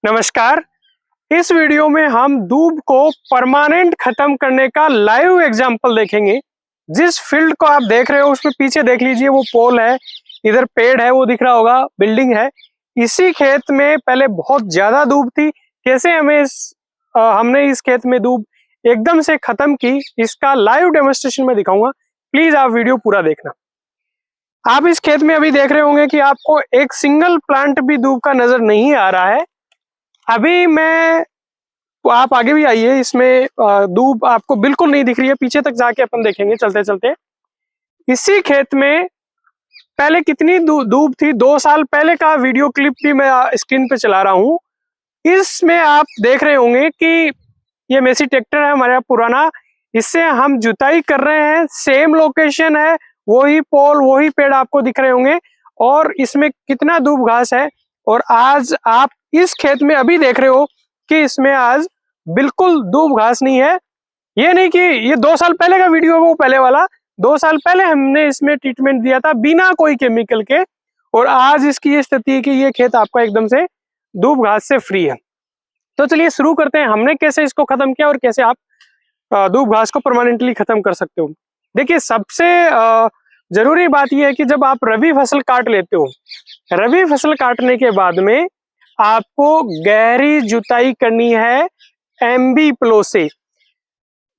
नमस्कार। इस वीडियो में हम दूब को परमानेंट खत्म करने का लाइव एग्जांपल देखेंगे। जिस फील्ड को आप देख रहे हो उसमें पीछे देख लीजिए, वो पोल है, इधर पेड़ है, वो दिख रहा होगा, बिल्डिंग है। इसी खेत में पहले बहुत ज्यादा दूब थी। कैसे हमने इस खेत में दूब एकदम से खत्म की, इसका लाइव डेमोन्स्ट्रेशन में दिखाऊंगा। प्लीज आप वीडियो पूरा देखना। आप इस खेत में अभी देख रहे होंगे कि आपको एक सिंगल प्लांट भी दूब का नजर नहीं आ रहा है। अभी आप आगे भी आइए, इसमें दूब आपको बिल्कुल नहीं दिख रही है। पीछे तक जाके अपन देखेंगे चलते चलते। इसी खेत में पहले कितनी दूब थी, 2 साल पहले का वीडियो क्लिप भी मैं स्क्रीन पे चला रहा हूँ। इसमें आप देख रहे होंगे कि ये मेसी ट्रैक्टर है हमारा पुराना, इससे हम जुताई कर रहे हैं। सेम लोकेशन है, वही पोल वही पेड़ आपको दिख रहे होंगे। और इसमें कितना दूब घास है। और आज आप इस खेत में अभी देख रहे हो कि इसमें आज बिल्कुल दूब घास नहीं है। ये नहीं कि ये 2 साल पहले का वीडियो है, वो पहले वाला 2 साल पहले हमने इसमें ट्रीटमेंट दिया था बिना कोई केमिकल के। और आज इसकी ये स्थिति है कि ये खेत आपका एकदम से दूब घास से फ्री है। तो चलिए शुरू करते हैं, हमने कैसे इसको खत्म किया और कैसे आप दूब घास को परमानेंटली खत्म कर सकते हो। देखिए, सबसे जरूरी बात यह है कि जब आप रबी फसल काट लेते हो, रबी फसल काटने के बाद में आपको गहरी जुताई करनी है एमबी प्लो से,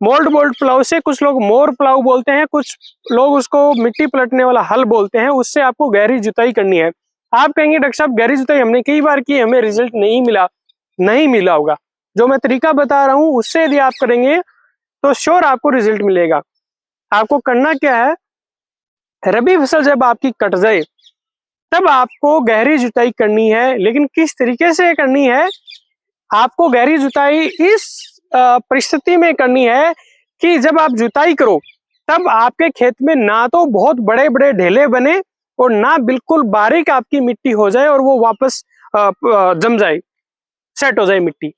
मोल्ड बोल्ट प्लाउ से। कुछ लोग मोर प्लाउ बोलते हैं, कुछ लोग उसको मिट्टी पलटने वाला हल बोलते हैं। उससे आपको गहरी जुताई करनी है। आप कहेंगे डॉक्टर साहब गहरी जुताई हमने कई बार की, हमें रिजल्ट नहीं मिला होगा। जो मैं तरीका बता रहा हूं उससे यदि आप करेंगे तो श्योर आपको रिजल्ट मिलेगा। आपको करना क्या है, रबी फसल जब आपकी कट जाए तब आपको गहरी जुताई करनी है। लेकिन किस तरीके से करनी है, आपको गहरी जुताई इस परिस्थिति में करनी है कि जब आप जुताई करो तब आपके खेत में ना तो बहुत बड़े बड़े ढेले बने और ना बिल्कुल बारीक आपकी मिट्टी हो जाए और वो वापस जम जाए, सेट हो जाए मिट्टी।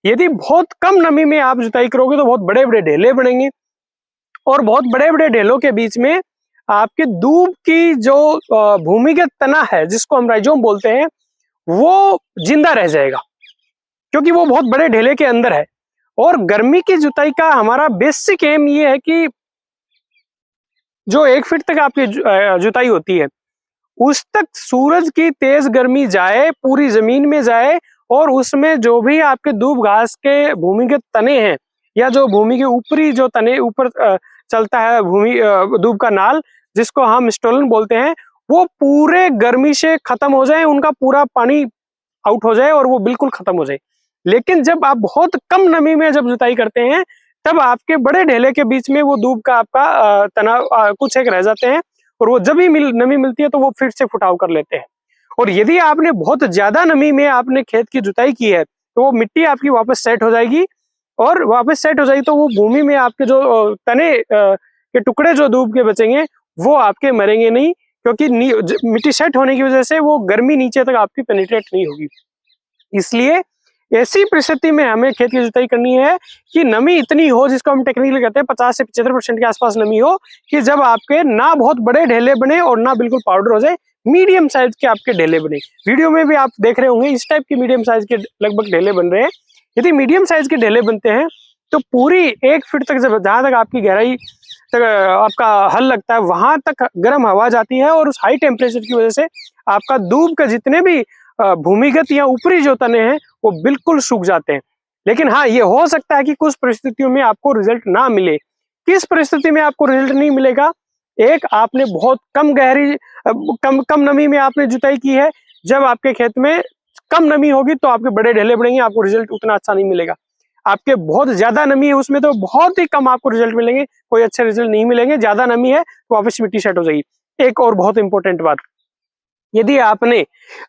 यदि बहुत कम नमी में आप जुताई करोगे तो बहुत बड़े बड़े ढेले बनेंगे और बहुत बड़े बड़े ढेलों के बीच में आपके दूब की जो भूमिगत तना है, जिसको हम राइजोम बोलते हैं, वो जिंदा रह जाएगा क्योंकि वो बहुत बड़े ढेले के अंदर है। और गर्मी की जुताई का हमारा बेसिक एम ये है कि जो 1 फीट तक आपकी जुताई होती है उस तक सूरज की तेज गर्मी जाए, पूरी जमीन में जाए और उसमें जो भी आपके दूब घास के भूमिगत तने हैं या जो भूमि के ऊपरी जो तने ऊपर चलता है दूब का नाल, जिसको हम स्टोलन बोलते हैं, वो पूरे गर्मी से खत्म हो जाए, उनका पूरा पानी आउट हो जाए और वो बिल्कुल खत्म हो जाए। लेकिन जब आप बहुत कम नमी में जब जुताई करते हैं तब आपके बड़े ढेले के बीच में वो दूब का आपका तना कुछ एक रह जाते हैं और वो जब ही नमी मिलती है तो वो फिर से फुटाव कर लेते हैं। और यदि आपने बहुत ज्यादा नमी में आपने खेत की जुताई की है तो वो मिट्टी आपकी वापस सेट हो जाएगी और वापस सेट हो जाएगी तो वो भूमि में आपके जो तने के टुकड़े जो दूब के बचेंगे वो आपके मरेंगे नहीं, क्योंकि मिट्टी सेट होने की वजह से वो गर्मी नीचे तक आपकी पेनिट्रेट नहीं होगी। इसलिए ऐसी परिस्थिति में हमें खेत की जुताई करनी है कि नमी इतनी हो, जिसको हम टेक्निकली कहते हैं 50 से 75% के आसपास नमी हो, कि जब आपके ना बहुत बड़े ढेले बने और ना बिल्कुल पाउडर हो जाए, मीडियम साइज के आपके ढेले बने। वीडियो में भी आप देख रहे होंगे इस टाइप के मीडियम साइज के लगभग ढेले बन रहे हैं। यदि मीडियम साइज के ढेले बनते हैं तो पूरी 1 फीट तक जहां तक आपकी गहराई तक आपका हल लगता है वहां तक गर्म हवा जाती है और उस हाई टेम्परेचर की वजह से आपका दूब का जितने भी भूमिगत या ऊपरी जो तने हैं वो बिल्कुल सूख जाते हैं। लेकिन हाँ, ये हो सकता है कि कुछ परिस्थितियों में आपको रिजल्ट ना मिले। किस परिस्थिति में आपको रिजल्ट नहीं मिलेगा, एक आपने बहुत कम नमी में आपने जुताई की है। जब आपके खेत में कम नमी होगी तो आपके बड़े ढेले बढ़ेंगे, आपको रिजल्ट उतना अच्छा नहीं मिलेगा। आपके बहुत ज्यादा नमी है उसमें तो बहुत ही कम आपको रिजल्ट मिलेंगे, कोई अच्छे रिजल्ट नहीं मिलेंगे। ज्यादा नमी है तो वापस मिट्टी सेट हो जाएगी। एक और बहुत इंपॉर्टेंट बात, यदि आपने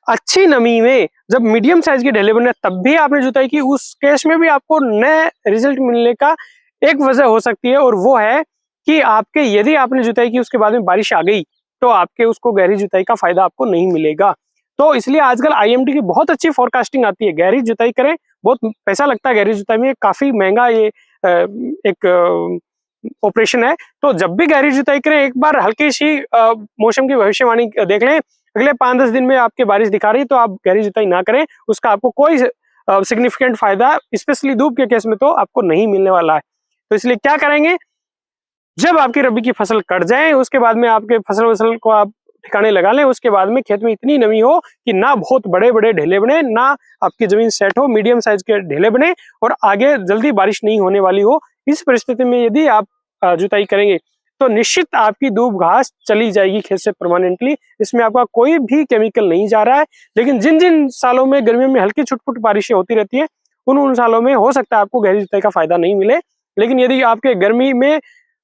अच्छी नमी में जब मीडियम साइज के ढेले बने तब भी आपने जुताई की, उस केस में भी आपको नए रिजल्ट मिलने का एक वजह हो सकती है और वो है कि आपके यदि आपने जुताई की उसके बाद में बारिश आ गई तो आपके उसको गहरी जुताई का फायदा आपको नहीं मिलेगा। तो इसलिए आजकल आईएमडी की बहुत अच्छी फोरकास्टिंग आती है, गहरी जुताई करें। बहुत पैसा लगता है गहरी जुताई में, काफी महंगा ये एक ऑपरेशन है। तो जब भी गहरी जुताई करें एक बार हल्की सी मौसम की भविष्यवाणी देख लें, अगले 5-10 दिन में आपके बारिश दिखा रही है तो आप गहरी जुताई ना करें, उसका आपको कोई सिग्निफिकेंट फायदा स्पेशली दूब के केस में तो आपको नहीं मिलने वाला है। तो इसलिए क्या करेंगे, जब आपकी रबी की फसल कट जाए उसके बाद में आपके फसल को आप ठिकाने लगा लें, उसके बाद में खेत में इतनी नमी हो कि ना बहुत बड़े बड़े ढेले बने, ना आपकी जमीन सेट हो, मीडियम साइज के ढेले बने और आगे जल्दी बारिश नहीं होने वाली हो। इस परिस्थिति में यदि आप जुताई करेंगे तो निश्चित आपकी दूब घास चली जाएगी खेत से परमानेंटली। इसमें आपका कोई भी केमिकल नहीं जा रहा है। लेकिन जिन जिन सालों में गर्मियों में हल्की छुटपुट बारिशें होती रहती है उन सालों में हो सकता है आपको गहरी जुताई का फायदा नहीं मिले। लेकिन यदि आपके गर्मी में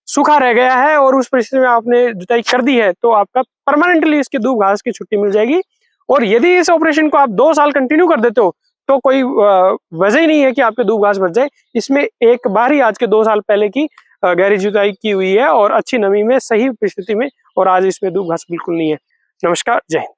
सूखा रह गया है और उस परिस्थिति में आपने जुताई कर दी है तो आपका परमानेंटली इसकी दूब घास की छुट्टी मिल जाएगी। और यदि इस ऑपरेशन को आप 2 साल कंटिन्यू कर देते हो तो कोई वजह ही नहीं है कि आपके दूब घास बच जाए। इसमें एक बार ही आज के 2 साल पहले की गहरी जुताई की हुई है और अच्छी नमी में सही परिस्थिति में, और आज इसमें दूब घास बिल्कुल नहीं है। नमस्कार, जय हिंद।